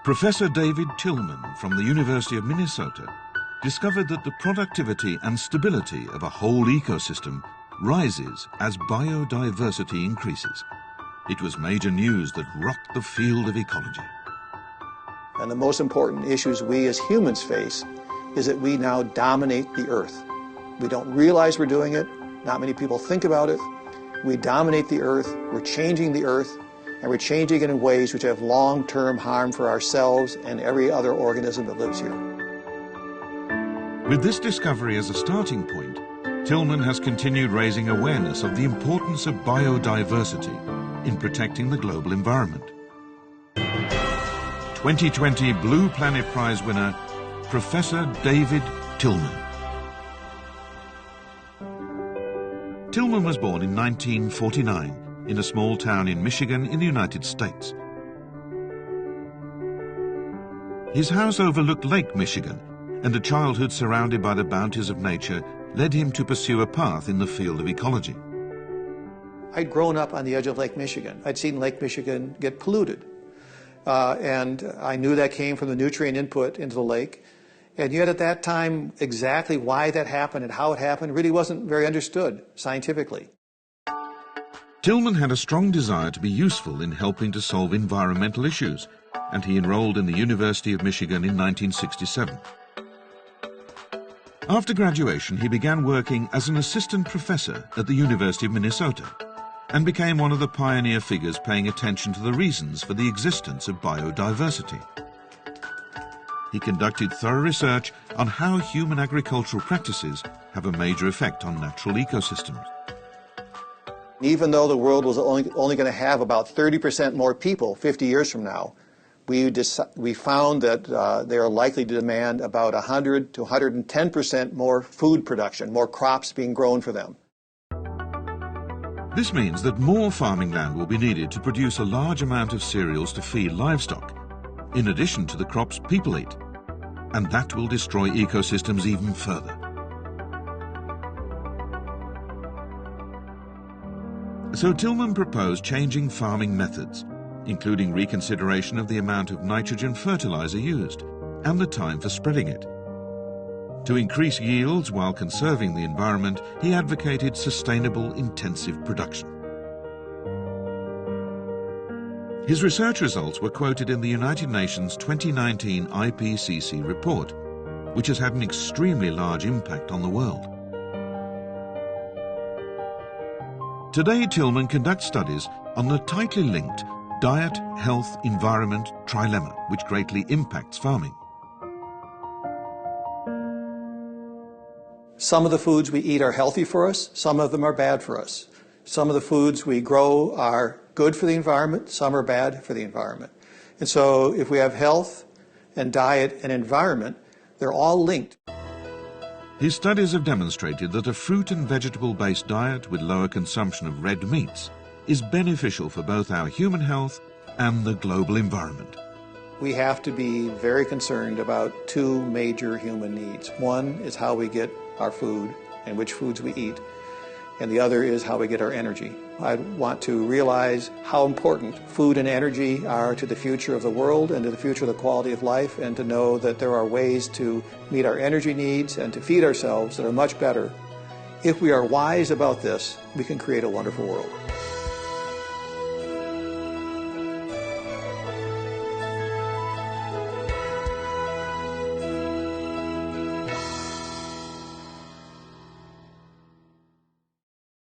Professor David Tillman from the University of Minnesota discovered that the productivity and stability of a whole ecosystem rises as biodiversity increases. It was major news that rocked the field of ecology. And the most important issues we as humans face is that we now dominate the earth. We don't realize we're doing it. Not many people think about it. We dominate the earth, we're changing the earth, and we're changing it in ways which have long-term harm for ourselves and every other organism that lives here. With this discovery as a starting point, Tillman has continued raising awareness of the importance of biodiversity in protecting the global environment. 2020 Blue Planet Prize winner, Professor David Tillman. Tillman was born in 1949 in a small town in Michigan in the United States. His house overlooked Lake Michigan, and a childhood surrounded by the bounties of nature led him to pursue a path in the field of ecology. I'd grown up on the edge of Lake Michigan. I'd seen Lake Michigan get polluted. And I knew that came from the nutrient input into the lake. And yet at that time, exactly why that happened and how it happened really wasn't very understood scientifically. Tillman had a strong desire to be useful in helping to solve environmental issues, and he enrolled in the University of Michigan in 1967. After graduation, he began working as an assistant professor at the University of Minnesota and became one of the pioneer figures paying attention to the reasons for the existence of biodiversity. He conducted thorough research on how human agricultural practices have a major effect on natural ecosystems. Even though the world was only going to have about 30% more people 50 years from now, we found that they are likely to demand about 100 to 110% more food production, more crops being grown for them. This means that more farming land will be needed to produce a large amount of cereals to feed livestock, in addition to the crops people eat, and that will destroy ecosystems even further. So Tillman proposed changing farming methods, including reconsideration of the amount of nitrogen fertilizer used and the time for spreading it. To increase yields while conserving the environment, he advocated sustainable intensive production. His research results were quoted in the United Nations 2019 IPCC report, which has had an extremely large impact on the world. Today, Tillman conducts studies on the tightly linked diet, health, environment trilemma, which greatly impacts farming. Some of the foods we eat are healthy for us, some of them are bad for us. Some of the foods we grow are good for the environment, some are bad for the environment. And so if we have health and diet and environment, they're all linked. His studies have demonstrated that a fruit and vegetable-based diet with lower consumption of red meats is beneficial for both our human health and the global environment. We have to be very concerned about two major human needs. One is how we get our food and which foods we eat, and the other is how we get our energy. I want to realize how important food and energy are to the future of the world and to the future of the quality of life, and to know that there are ways to meet our energy needs and to feed ourselves that are much better. If we are wise about this, we can create a wonderful world.